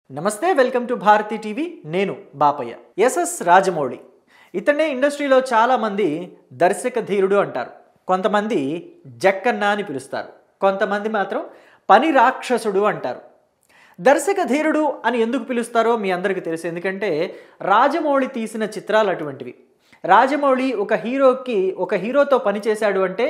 నమస్తే, welcome to Bharati TV. నేను Bapayya. SS Rajamouli ఇతనే ఇండస్ట్రీలో చాలామంది దర్శక ధీరుడు అంటారు, కొంతమంది జక్కన్న అని పిలుస్తారు, కొంతమంది మాత్రం పని రాక్షసుడు అంటారు. దర్శక ధీరుడు అని ఎందుకు పిలుస్తారో మీ అందరికీ తెలుసు, ఎందుకంటే రాజమౌళి తీసిన చిత్రాలు అటువంటివి. రాజమౌళి ఒక హీరోతో పనిచేశాడు అంటే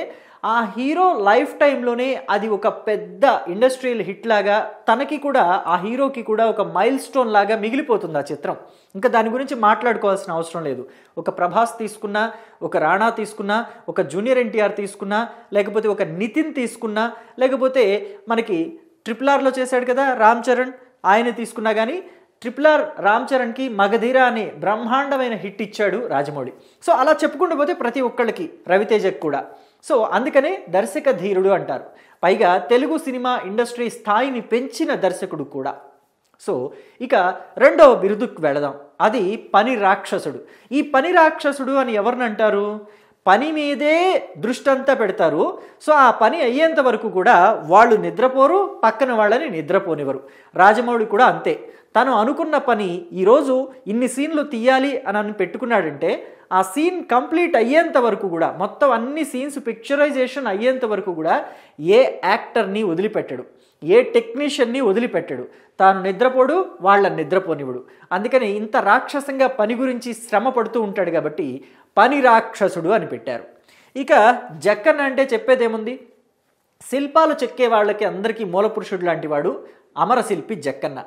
ఆ హీరో లైఫ్ టైంలోనే అది ఒక పెద్ద ఇండస్ట్రియల్ హిట్ లాగా, తనకి కూడా ఆ హీరోకి కూడా ఒక మైల్ స్టోన్ లాగా మిగిలిపోతుంది ఆ చిత్రం. ఇంకా దాని గురించి మాట్లాడుకోవాల్సిన అవసరం లేదు. ఒక ప్రభాస్ తీసుకున్నా, ఒక రాణా తీసుకున్నా, ఒక జూనియర్ ఎన్టీఆర్ తీసుకున్నా, లేకపోతే ఒక నితిన్ తీసుకున్నా, లేకపోతే మనకి RRRలో చేశాడు కదా రామ్ చరణ్, ఆయన తీసుకున్నా కానీ RRR రామ్ చరణ్కి మగధీర అనే బ్రహ్మాండమైన హిట్ ఇచ్చాడు రాజమౌళి. సో అలా చెప్పుకుంటూ పోతే ప్రతి ఒక్కళ్ళకి, రవితేజకి కూడా. సో అందుకనే దర్శక ధీరుడు అంటారు. పైగా తెలుగు సినిమా ఇండస్ట్రీ స్థాయిని పెంచిన దర్శకుడు కూడా. సో ఇక రెండవ బిరుదుకు వెళదాం, అది పని రాక్షసుడు. ఈ పని రాక్షసుడు అని ఎవరిని అంటారు? పని మీదే దృష్టి అంతా పెడతారు. సో ఆ పని అయ్యేంత వరకు కూడా వాళ్ళు నిద్రపోరు, పక్కన వాళ్ళని నిద్రపోనివ్వరు. రాజమౌళి కూడా అంతే. తను అనుకున్న పని ఈరోజు ఇన్ని సీన్లు తీయాలి అని పెట్టుకున్నాడంటే ఆ సీన్ కంప్లీట్ అయ్యేంత వరకు కూడా, మొత్తం అన్ని సీన్స్ పిక్చరైజేషన్ అయ్యేంత వరకు కూడా ఏ యాక్టర్ని వదిలిపెట్టడు, ఏ టెక్నీషియన్ని వదిలిపెట్టడు. తాను నిద్రపోడు, వాళ్ళని నిద్రపోనివ్వడు. అందుకని ఇంత రాక్షసంగా పని గురించి శ్రమ పడుతూ ఉంటాడు కాబట్టి పని రాక్షసుడు అని పెట్టారు. ఇక జక్కన్న అంటే చెప్పేదేముంది, శిల్పాలు చెక్కే వాళ్ళకి అందరికీ మూలపురుషుడు లాంటి వాడు అమరశిల్పి జక్కన్న.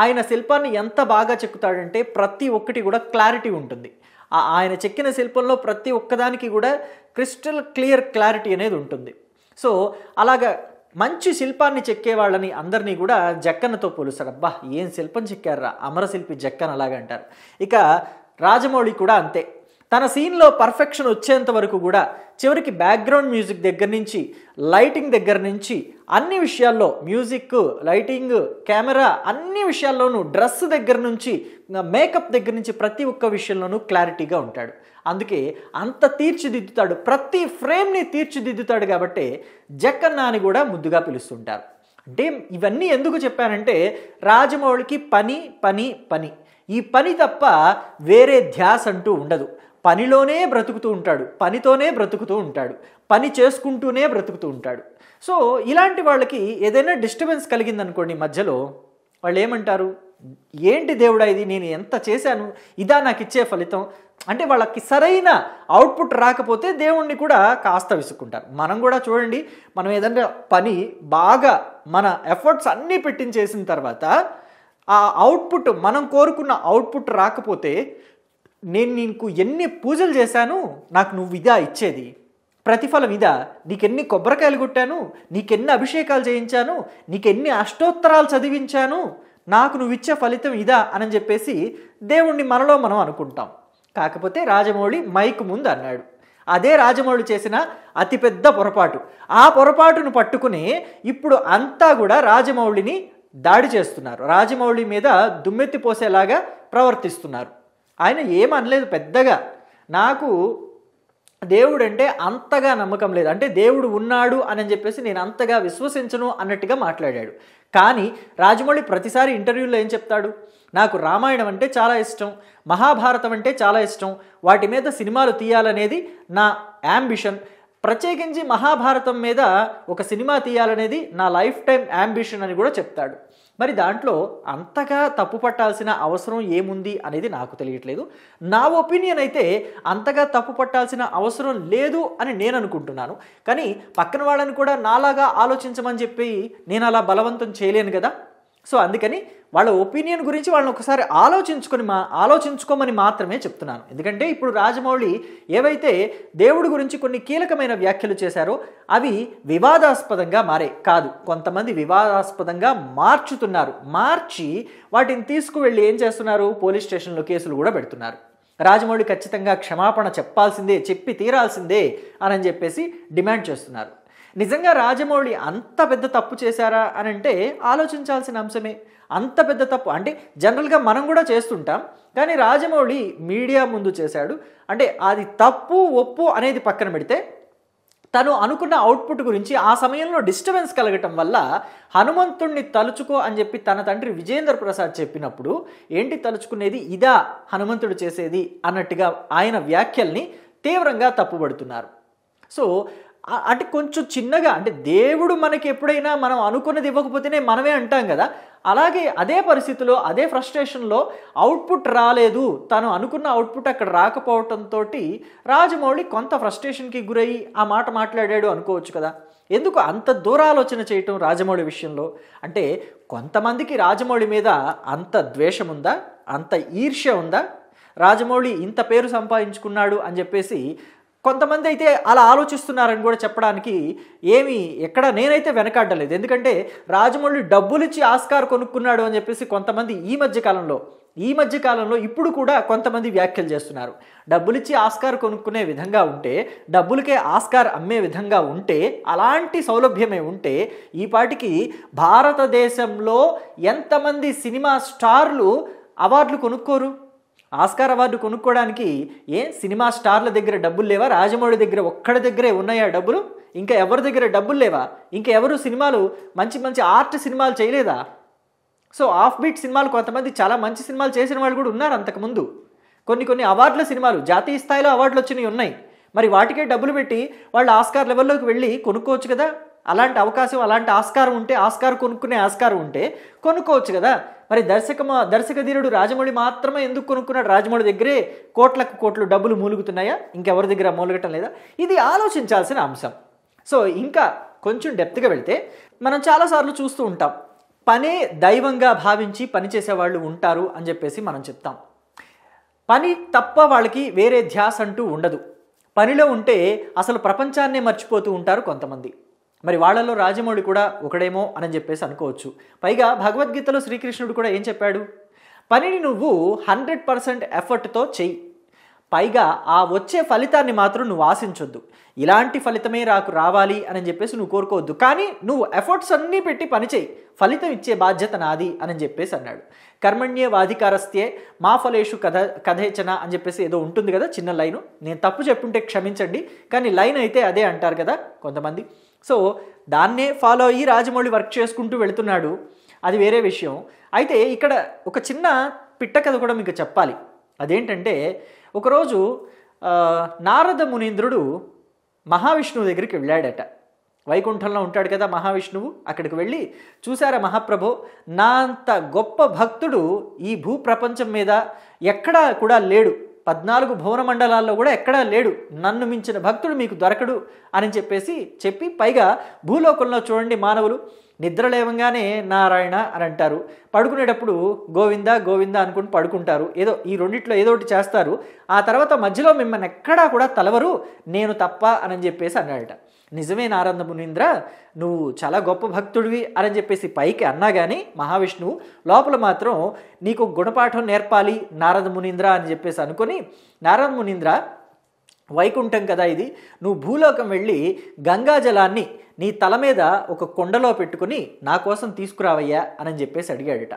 ఆయన శిల్పాన్ని ఎంత బాగా చెక్కుతాడంటే ప్రతి ఒక్కటి కూడా క్లారిటీ ఉంటుంది. ఆయన చెక్కిన శిల్పంలో ప్రతి ఒక్కదానికి కూడా క్రిస్టల్ క్లియర్ క్లారిటీ అనేది ఉంటుంది. సో అలాగా మంచి శిల్పాన్ని చెక్కే వాళ్ళని అందరినీ కూడా జక్కన్నతో పోలుస్తాడు. అబ్బా ఏం శిల్పం చెక్కారా, అమరశిల్పి జక్కన్న అలాగా అంటారు. ఇక రాజమౌళి కూడా అంతే. తన సీన్లో పర్ఫెక్షన్ వచ్చేంత వరకు కూడా చివరికి బ్యాక్గ్రౌండ్ మ్యూజిక్ దగ్గర నుంచి, లైటింగ్ దగ్గర నుంచి, అన్ని విషయాల్లో, మ్యూజిక్, లైటింగ్, కెమెరా, అన్ని విషయాల్లోనూ, డ్రెస్ దగ్గర నుంచి, మేకప్ దగ్గర నుంచి ప్రతి ఒక్క విషయంలోనూ క్లారిటీగా ఉంటాడు. అందుకే అంత తీర్చిదిద్దుతాడు, ప్రతి ఫ్రేమ్ని తీర్చిదిద్దుతాడు. కాబట్టి జక్కన్న అని కూడా ముద్దుగా పిలుస్తుంటారు. అంటే ఇవన్నీ ఎందుకు చెప్పానంటే రాజమౌళికి పని పని పని, ఈ పని తప్ప వేరే ధ్యాస అంటూ ఉండదు. పనిలోనే బ్రతుకుతూ ఉంటాడు, పనితోనే బ్రతుకుతూ ఉంటాడు, పని చేసుకుంటూనే బ్రతుకుతూ ఉంటాడు. సో ఇలాంటి వాళ్ళకి ఏదైనా డిస్టర్బెన్స్ కలిగిందనుకోండి మధ్యలో, వాళ్ళు ఏమంటారు, ఏంటి దేవుడా ఇది, నేను ఎంత చేశాను, ఇదా నాకు ఇచ్చే ఫలితం అంటే వాళ్ళకి సరైన అవుట్పుట్ రాకపోతే దేవుణ్ణి కూడా కాస్త విసుక్కుంటారు. మనం కూడా చూడండి, మనం ఏదైనా పని బాగా మన ఎఫర్ట్స్ అన్నీ పెట్టించేసిన తర్వాత ఆ అవుట్పుట్, మనం కోరుకున్న అవుట్పుట్ రాకపోతే, నేను నీకు ఎన్ని పూజలు చేశాను, నాకు నువ్వు ఇదా ఇచ్చేది, ప్రతిఫలం ఇదా, నీకెన్ని కొబ్బరికాయలు కొట్టాను, నీకెన్ని అభిషేకాలు చేయించాను, నీకెన్ని అష్టోత్తరాలు చదివించాను, నాకు నువ్వు ఇచ్చే ఫలితం ఇదా అని చెప్పేసి దేవుణ్ణి మనలో మనం అనుకుంటాం. కాకపోతే రాజమౌళి మైక్ ముందు అన్నాడు. అదే రాజమౌళి చేసిన అతిపెద్ద పొరపాటు. ఆ పొరపాటును పట్టుకుని ఇప్పుడు అంతా కూడా రాజమౌళిని దాడి చేస్తున్నారు, రాజమౌళి మీద దుమ్మెత్తి పోసేలాగా ప్రవర్తిస్తున్నారు. ఆయన ఏమనలేదు పెద్దగా, నాకు దేవుడు అంటే అంతగా నమ్మకం లేదు, అంటే దేవుడు ఉన్నాడు అని చెప్పేసి నేను అంతగా విశ్వసించను అన్నట్టుగా మాట్లాడాడు. కానీ రాజమౌళి ప్రతిసారి ఇంటర్వ్యూలో ఏం చెప్తాడు, నాకు రామాయణం అంటే చాలా ఇష్టం, మహాభారతం అంటే చాలా ఇష్టం, వాటి మీద సినిమాలు తీయాలనేది నా యాంబిషన్, ప్రత్యేకించి మహాభారతం మీద ఒక సినిమా తీయాలనేది నా లైఫ్ టైం యాంబిషన్ అని కూడా చెప్తాడు. మరి దాంట్లో అంతగా తప్పు పట్టాల్సిన అవసరం ఏముంది అనేది నాకు తెలియట్లేదు. నా ఒపీనియన్ అయితే అంతగా తప్పు పట్టాల్సిన అవసరం లేదు అని నేను అనుకుంటున్నాను. కానీ పక్కన వాళ్ళని కూడా నాలాగా ఆలోచించమని చెప్పి నేను అలా బలవంతం చేయలేను కదా. సో అందుకని వాళ్ళ ఒపీనియన్ గురించి వాళ్ళని ఒకసారి ఆలోచించుకోమని మాత్రమే చెప్తున్నాను. ఎందుకంటే ఇప్పుడు రాజమౌళి ఏవైతే దేవుడి గురించి కొన్ని కీలకమైన వ్యాఖ్యలు చేశారో అవి వివాదాస్పదంగా కాదు, కొంతమంది వివాదాస్పదంగా మార్చి వాటిని తీసుకువెళ్ళి ఏం చేస్తున్నారు, పోలీస్ స్టేషన్లో కేసులు కూడా పెడుతున్నారు. రాజమౌళి ఖచ్చితంగా క్షమాపణ చెప్పి తీరాల్సిందే అని చెప్పేసి డిమాండ్ చేస్తున్నారు. నిజంగా రాజమౌళి అంత పెద్ద తప్పు చేశారా అని అంటే ఆలోచించాల్సిన అంశమే. అంత పెద్ద తప్పు అంటే జనరల్గా మనం కూడా చేస్తుంటాం, కానీ రాజమౌళి మీడియా ముందు చేశాడు. అంటే అది తప్పు ఒప్పు అనేది పక్కన పెడితే తను అనుకున్న అవుట్పుట్ గురించి ఆ సమయంలో డిస్టర్బెన్స్ కలగటం వల్ల హనుమంతుణ్ణి తలుచుకో అని చెప్పి తన తండ్రి విజేంద్ర ప్రసాద్ చెప్పినప్పుడు ఏంటి తలుచుకునేది, ఇదా హనుమంతుడు చేసేది అన్నట్టుగా ఆయన వ్యాఖ్యల్ని తీవ్రంగా తప్పుపడుతున్నారు. సో అంటే కొంచెం చిన్నగా, అంటే దేవుడు మనకి ఎప్పుడైనా మనం అనుకున్నది ఇవ్వకపోతేనే మనమే అంటాం కదా, అలాగే అదే పరిస్థితిలో అదే ఫ్రస్ట్రేషన్లో అవుట్పుట్ రాలేదు, తను అనుకున్న అవుట్పుట్ అక్కడ రాకపోవటంతో రాజమౌళి కొంత ఫ్రస్ట్రేషన్కి గురయ్యి ఆ మాట మాట్లాడాడు అనుకోవచ్చు కదా. ఎందుకు అంత దూరాలోచన చేయటం రాజమౌళి విషయంలో? అంటే కొంతమందికి రాజమౌళి మీద అంత ద్వేషం ఉందా, అంత ఈర్ష్య ఉందా, రాజమౌళి ఇంత పేరు సంపాదించుకున్నాడు అని చెప్పేసి కొంతమంది అయితే అలా ఆలోచిస్తున్నారని కూడా చెప్పడానికి ఎక్కడ నేనైతే వెనకాడలేదు. ఎందుకంటే రాజమౌళి డబ్బులు ఇచ్చి ఆస్కార్ కొనుక్కున్నాడు అని చెప్పేసి కొంతమంది ఈ మధ్యకాలంలో ఇప్పుడు కూడా కొంతమంది వ్యాఖ్యలు చేస్తున్నారు. డబ్బులిచ్చి ఆస్కార్ కొనుక్కునే విధంగా ఉంటే, డబ్బులకే ఆస్కార్ అమ్మే విధంగా ఉంటే, అలాంటి సౌలభ్యమే ఉంటే ఈ పాటికి భారతదేశంలో ఎంతమంది సినిమా స్టార్లు అవార్డులు కొనుక్కోరు? ఆస్కార్ అవార్డు కొనుక్కోవడానికి సినిమా స్టార్ల దగ్గర డబ్బులు లేవా? రాజమౌళి దగ్గర ఒక్కడి దగ్గరే ఉన్నాయా డబ్బులు? ఇంకా ఎవరి దగ్గర డబ్బులు లేవా? ఇంకా ఎవరు సినిమాలు మంచి మంచి ఆర్ట్ సినిమాలు చేయలేదా? సో ఆఫ్ బీట్ సినిమాలు కొంతమంది చాలా మంచి సినిమాలు చేసిన వాళ్ళు కూడా ఉన్నారు అంతకుముందు. కొన్ని అవార్డుల సినిమాలు జాతీయ స్థాయిలో అవార్డులు వచ్చినవి ఉన్నాయి. మరి వాటికే డబ్బులు పెట్టి వాళ్ళు ఆస్కార్ లెవెల్లోకి వెళ్ళి కొనుక్కోవచ్చు కదా. అలాంటి అవకాశం, అలాంటి ఆస్కారం ఉంటే, ఆస్కార్ కొనుక్కునే ఆస్కారం ఉంటే కొనుక్కోవచ్చు కదా. మరి దర్శకధీరుడు రాజమౌళి మాత్రమే ఎందుకు కొనుక్కున్నాడు? రాజమౌళి దగ్గరే కోట్లకు కోట్లు డబ్బులు మూలుగుతున్నాయా? ఇంకెవరి దగ్గర మూలగటం లేదా? ఇది ఆలోచించాల్సిన అంశం. సో ఇంకా కొంచెం డెప్త్గా వెళ్తే మనం చాలాసార్లు చూస్తూ ఉంటాం, పనే దైవంగా భావించి పనిచేసే వాళ్ళు ఉంటారు అని చెప్పేసి మనం చెప్తాం. పని తప్ప వాళ్ళకి వేరే ధ్యాస అంటూ ఉండదు. పనిలో ఉంటే అసలు ప్రపంచాన్నే మర్చిపోతూ ఉంటారు కొంతమంది. మరి వాళ్ళలో రాజమౌళి కూడా ఒకడేమో అని చెప్పేసి అనుకోవచ్చు. పైగా భగవద్గీతలో శ్రీకృష్ణుడు కూడా ఏం చెప్పాడు? పనిని నువ్వు 100% ఎఫర్ట్తో చెయ్యి, పైగా ఆ వచ్చే ఫలితాన్ని మాత్రం నువ్వు ఆశించొద్దు. ఇలాంటి ఫలితమే రావాలి అని చెప్పేసి నువ్వు కోరుకోవద్దు, కానీ నువ్వు ఎఫర్ట్స్ అన్నీ పెట్టి పని చేయి, ఫలితం ఇచ్చే బాధ్యత నాది అని చెప్పేసి అన్నాడు. కర్మణ్యేవాధికారస్తే మా ఫలేషు కథేచన అని చెప్పేసి ఏదో ఉంటుంది కదా చిన్న లైను. నేను తప్పు చెప్పుంటే క్షమించండి, కానీ లైన్ అయితే అదే అంటారు కదా కొంతమంది. సో దాన్నే ఫాలో అయ్యి రాజమౌళి వర్క్ చేసుకుంటూ వెళుతున్నాడు, అది వేరే విషయం. అయితే ఇక్కడ ఒక చిన్న పిట్ట కథ కూడా మీకు చెప్పాలి. అదేంటంటే ఒకరోజు నారద మునీంద్రుడు మహావిష్ణువు దగ్గరికి వెళ్ళాడట. వైకుంఠంలో ఉంటాడు కదా మహావిష్ణువు. అక్కడికి వెళ్ళి, చూసారా మహాప్రభో, నా అంత గొప్ప భక్తుడు ఈ భూప్రపంచం మీద ఎక్కడా కూడా లేడు, 14 భువన మండలాల్లో కూడా ఎక్కడా లేడు, నన్ను మించిన భక్తుడు మీకు దొరకడు అని చెప్పి పైగా భూలోకంలో చూడండి, మానవులు నిద్ర లేవంగానే నారాయణ అని అంటారు, పడుకునేటప్పుడు గోవింద గోవింద అనుకుని పడుకుంటారు, ఏదో ఈ రెండిట్లో ఏదో ఒకటి చేస్తారు, ఆ తర్వాత మధ్యలో మిమ్మల్ని ఎక్కడా కూడా తలవరు, నేను తప్ప అని చెప్పేసి అన్నాడట. నిజమే నారద మునీంద్ర, నువ్వు చాలా గొప్ప భక్తుడివి అని చెప్పేసి పైకి అన్నా కానీ మహావిష్ణువు లోపల మాత్రం నీకు గుణపాఠం నేర్పాలి నారద మునీంద్ర అని చెప్పేసి అనుకొని, నారద మునీంద్ర వైకుంఠం కదా ఇది, నువ్వు భూలోకం వెళ్ళి గంగాజలాన్ని నీ తల మీద ఒక కొండలో పెట్టుకుని నా కోసం తీసుకురావయ్యా అని చెప్పేసి అడిగాడట.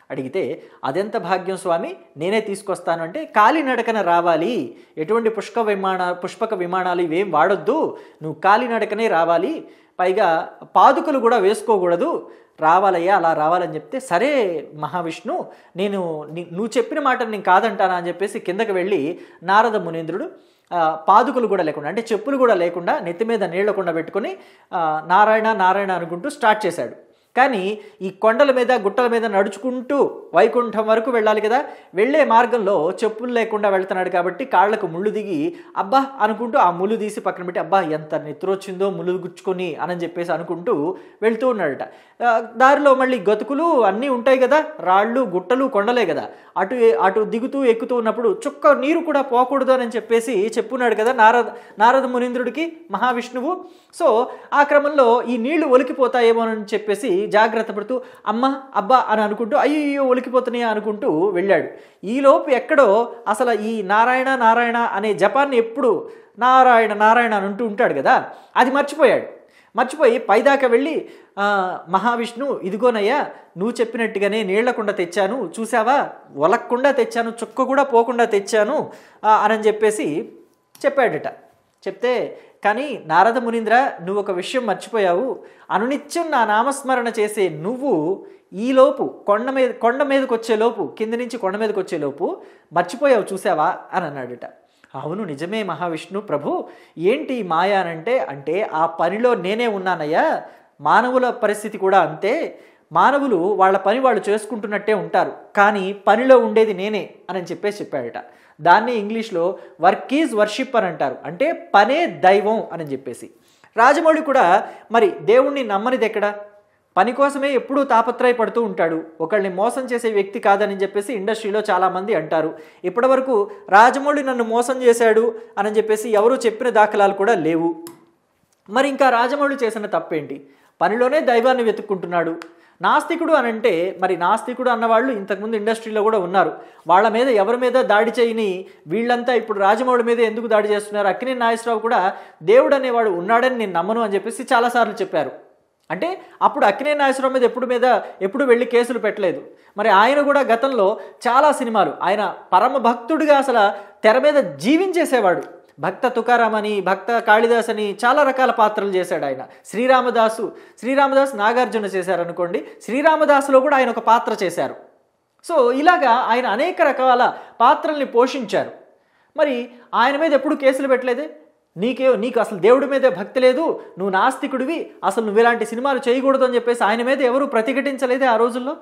అడిగితే, అదెంత భాగ్యం స్వామి, నేనే తీసుకొస్తాను అంటే, కాలినడకన రావాలి, ఎటువంటి పుష్పక విమానాలు ఇవేం వాడొద్దు, నువ్వు కాలినడకనే రావాలి, పైగా పాదుకలు కూడా వేసుకోకూడదు, రావాలయ్యా అలా రావాలని చెప్తే, సరే మహావిష్ణు, నువ్వు చెప్పిన మాట నేను కాదంటానా అని చెప్పేసి కిందకి వెళ్ళి నారద మునీంద్రుడు పాదుకలు కూడా లేకుండా, అంటే చెప్పులు కూడా లేకుండా నెత్తి మీద నీళ్లకుండా పెట్టుకొని నారాయణ నారాయణ అనుకుంటూ స్టార్ట్ చేశాడు. కానీ ఈ కొండల మీద గుట్టల మీద నడుచుకుంటూ వైకుంఠం వరకు వెళ్ళాలి కదా, వెళ్ళే మార్గంలో చెప్పులు లేకుండా వెళ్తున్నాడు కాబట్టి కాళ్లకు ముళ్ళు దిగి అబ్బా అనుకుంటూ ఆ ముళ్ళు తీసి పక్కన పెట్టి, అబ్బా ఎంత నిద్రొచ్చిందో ముళ్ళు గుచ్చుకొని అని చెప్పేసి అనుకుంటూ వెళ్తూ ఉన్నాడట. దారిలో మళ్ళీ గతుకులు అన్నీ ఉంటాయి కదా, రాళ్ళు గుట్టలు కొండలే కదా, అటు దిగుతూ ఎక్కుతూ ఉన్నప్పుడు చుక్క నీరు కూడా పోకూడదు అని చెప్పేసి చెప్పున్నాడు కదా నారద మునీంద్రుడికి మహావిష్ణువు. సో ఆ క్రమంలో ఈ నీళ్లు ఒలికిపోతాయేమో అని చెప్పేసి జాగ్రత్త పడుతూ అమ్మ అబ్బా అని అనుకుంటూ అయ్యో ఒలికిపోతున్నాయా అనుకుంటూ వెళ్ళాడు. ఈలోపు ఎక్కడో అసలు ఈ నారాయణ నారాయణ అనే జపాన్ని ఎప్పుడు నారాయణ నారాయణ అని అంటూ ఉంటాడు కదా, అది మర్చిపోయి పైదాకా వెళ్ళి, మహావిష్ణు ఇదిగోనయ్యా నువ్వు చెప్పినట్టుగానే నీళ్లకుండా తెచ్చాను, చూసావా ఒలక్కుండా తెచ్చాను, చుక్క కూడా పోకుండా తెచ్చాను అని చెప్పేసి చెప్పాడట. చెప్తే కానీ నారద మునీంద్ర, నువ్వు ఒక విషయం మర్చిపోయావు. అనునిత్యం నా నామస్మరణ చేసే నువ్వు ఈలోపు కొండ మీదకి వచ్చేలోపు, కింది నుంచి కొండ మీదకి వచ్చేలోపు మర్చిపోయావు, చూసావా అని అన్నాడట. అవును నిజమే మహావిష్ణు ప్రభు, ఏంటి మాయ అంటే ఆ పనిలో నేనే ఉన్నానయ్యా. మానవుల పరిస్థితి కూడా అంతే. మానవులు వాళ్ళ పని వాళ్ళు చేసుకుంటున్నట్టే ఉంటారు, కానీ పనిలో ఉండేది నేనే అని చెప్పాడట. దాన్ని ఇంగ్లీష్లో వర్క్ ఈజ్ వర్షిప్ అని అంటారు, అంటే పనే దైవం అని చెప్పేసి. రాజమౌళి కూడా మరి దేవుణ్ణి నమ్మనిది ఎక్కడ? పని కోసమే ఎప్పుడూ తాపత్రయపడుతూ ఉంటాడు. ఒకళ్ళని మోసం చేసే వ్యక్తి కాదని చెప్పేసి ఇండస్ట్రీలో చాలామంది అంటారు. ఇప్పటి వరకు రాజమౌళి నన్ను మోసం చేశాడు అని చెప్పేసి ఎవరూ చెప్పిన దాఖలాలు కూడా లేవు. మరి ఇంకా రాజమౌళి చేసిన తప్పేంటి? పనిలోనే దైవాన్ని వెతుక్కుంటున్నాడు. నాస్తికుడు అని అంటే, మరి నాస్తికుడు అన్నవాళ్ళు ఇంతకుముందు ఇండస్ట్రీలో కూడా ఉన్నారు. వాళ్ళ మీద ఎవరి మీద దాడి చేయని వీళ్ళంతా ఇప్పుడు రాజమౌళి మీద ఎందుకు దాడి చేస్తున్నారు? అక్కినేని నాగేశ్వరరావు కూడా దేవుడు అనేవాడు ఉన్నాడని నేను నమ్మను అని చెప్పేసి చాలాసార్లు చెప్పారు. అంటే అప్పుడు అక్కినేని నాగేశ్వరరావు మీద ఎప్పుడు వెళ్ళి కేసులు పెట్టలేదు. మరి ఆయన కూడా గతంలో చాలా సినిమాలు ఆయన పరమ భక్తుడిగా అసలు తెర మీద జీవించేసేవాడు. భక్త తుకారాం అని, భక్త కాళిదాస్ అని చాలా రకాల పాత్రలు చేశాడు ఆయన. శ్రీరామదాసు నాగార్జున చేశారనుకోండి, శ్రీరామదాసులో కూడా ఆయన ఒక పాత్ర చేశారు. సో ఇలాగా ఆయన అనేక రకాల పాత్రల్ని పోషించారు. మరి ఆయన మీద ఎప్పుడు కేసులు పెట్టలేదే. నీకు అసలు దేవుడి మీద భక్తి లేదు, నువ్వు నాస్తికుడివి, అసలు నువ్వు ఇలాంటి సినిమాలు చేయకూడదు అని చెప్పేసి ఆయన మీద ఎవరు ప్రతిఘటించలేదే ఆ రోజుల్లో.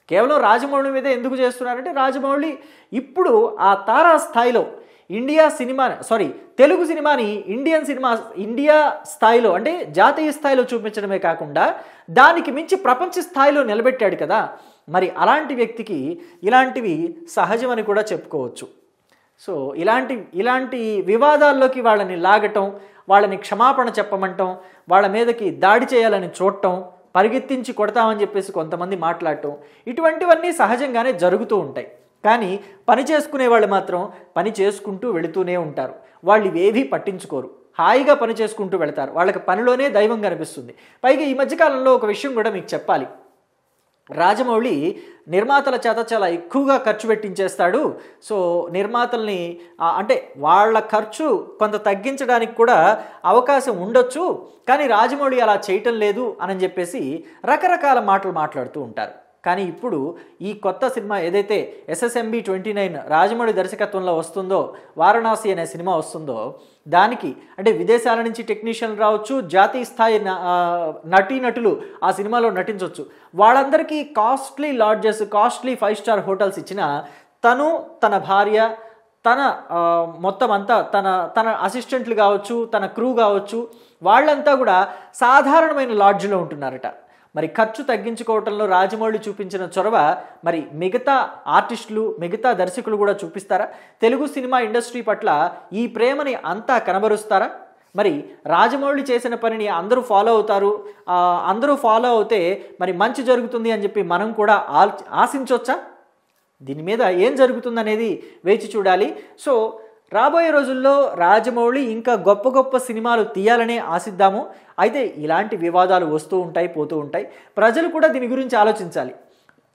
కేవలం రాజమౌళి మీద ఎందుకు చేస్తున్నారంటే, రాజమౌళి ఇప్పుడు ఆ తారా స్థాయిలో తెలుగు సినిమాని ఇండియా స్థాయిలో, అంటే జాతీయ స్థాయిలో చూపించడమే కాకుండా దానికి మించి ప్రపంచ స్థాయిలో నిలబెట్టాడు కదా. మరి అలాంటి వ్యక్తికి ఇలాంటివి సహజమని కూడా చెప్పుకోవచ్చు. సో ఇలాంటి వివాదాల్లోకి వాళ్ళని లాగటం, వాళ్ళని క్షమాపణ చెప్పమంటాం, వాళ్ళ మీదకి దాడి చేయాలని చూడటం, పరిగెత్తించి కొడతామని చెప్పేసి కొంతమంది మాట్లాడటం, ఇటువంటివన్నీ సహజంగానే జరుగుతూ ఉంటాయి. కానీ పని చేసుకునే వాళ్ళు మాత్రం పని చేసుకుంటూ వెళుతూనే ఉంటారు. వాళ్ళు ఇవేవీ పట్టించుకోరు, హాయిగా పని చేసుకుంటూ వెళతారు. వాళ్ళకి పనిలోనే దైవం కనిపిస్తుంది. పైగా ఈ మధ్యకాలంలో ఒక విషయం కూడా మీకు చెప్పాలి. రాజమౌళి నిర్మాతల చేత చాలా ఎక్కువగా ఖర్చు పెట్టించేస్తాడు. సో నిర్మాతల్ని అంటే వాళ్ళ ఖర్చు కొంత తగ్గించడానికి కూడా అవకాశం ఉండొచ్చు, కానీ రాజమౌళి అలా చేయటం లేదు అని చెప్పేసి రకరకాల మాటలు మాట్లాడుతూ ఉంటారు. కానీ ఇప్పుడు ఈ కొత్త సినిమా ఏదైతే SSMB 29 రాజమౌళి దర్శకత్వంలో వస్తుందో, వారణాసి అనే సినిమా వస్తుందో, దానికి అంటే విదేశాల నుంచి టెక్నీషియన్లు రావచ్చు, జాతీయ స్థాయి నటీనటులు ఆ సినిమాలో నటించవచ్చు. వాళ్ళందరికీ costly lodges, costly 5 star hotels ఇచ్చిన తను, తన భార్య, తన మొత్తం అంతా తన అసిస్టెంట్లు కావచ్చు, తన క్రూ కావచ్చు, వాళ్ళంతా కూడా సాధారణమైన లాడ్జ్లో ఉంటున్నారట. మరి ఖర్చు తగ్గించుకోవటంలో రాజమౌళి చూపించిన చొరవ మరి మిగతా ఆర్టిస్టులు, మిగతా దర్శకులు కూడా చూపిస్తారా? తెలుగు సినిమా ఇండస్ట్రీ పట్ల ఈ ప్రేమని అంతా కనబరుస్తారా? మరి రాజమౌళి చేసిన పనిని అందరూ ఫాలో అవుతారు, అందరూ ఫాలో అవుతే మరి మంచి జరుగుతుంది అని చెప్పి మనం కూడా ఆశించవచ్చా? దీని మీద ఏం జరుగుతుందనేది వేచి చూడాలి. సో రాబోయే రోజుల్లో రాజమౌళి ఇంకా గొప్ప గొప్ప సినిమాలు తీయాలనే ఆశిద్దాము. అయితే ఇలాంటి వివాదాలు వస్తూ ఉంటాయి, పోతూ ఉంటాయి. ప్రజలు కూడా దీని గురించి ఆలోచించాలి.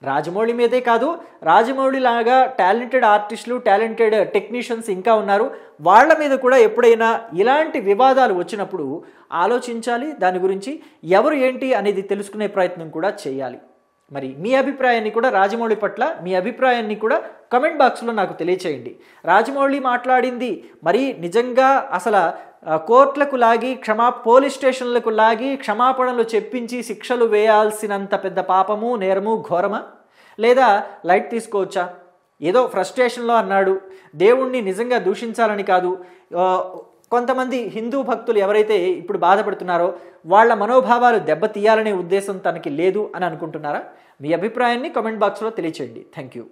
రాజమౌళి మీదే కాదు, రాజమౌళి లాగా టాలెంటెడ్ ఆర్టిస్టులు, టాలెంటెడ్ టెక్నీషియన్స్ ఇంకా ఉన్నారు. వాళ్ళ మీద కూడా ఎప్పుడైనా ఇలాంటి వివాదాలు వచ్చినప్పుడు ఆలోచించాలి. దాని గురించి ఎవరు ఏంటి అనేది తెలుసుకునే ప్రయత్నం కూడా చేయాలి. మరి మీ అభిప్రాయాన్ని కూడా రాజమౌళి పట్ల మీ అభిప్రాయాన్ని కూడా కమెంట్ బాక్స్లో నాకు తెలియచేయండి. రాజమౌళి మాట్లాడింది మరి నిజంగా అసలు కోర్టులకు లాగి పోలీస్ స్టేషన్లకు లాగి క్షమాపణలు చెప్పించి శిక్షలు వేయాల్సినంత పెద్ద పాపము, నేరము, ఘోరమా? లేదా లైట్ తీసుకోవచ్చా? ఏదో ఫ్రస్ట్రేషన్లో అన్నాడు, దేవుణ్ణి నిజంగా దూషించాలని కాదు, కొంతమంది హిందూ భక్తులు ఎవరైతే ఇప్పుడు బాధపడుతున్నారో వాళ్ళ మనోభావాలు దెబ్బతీయాలనే ఉద్దేశం తనకి లేదు అని అనుకుంటున్నారా? మీ అభిప్రాయాన్ని కామెంట్ బాక్స్లో తెలియచేయండి. Thank you.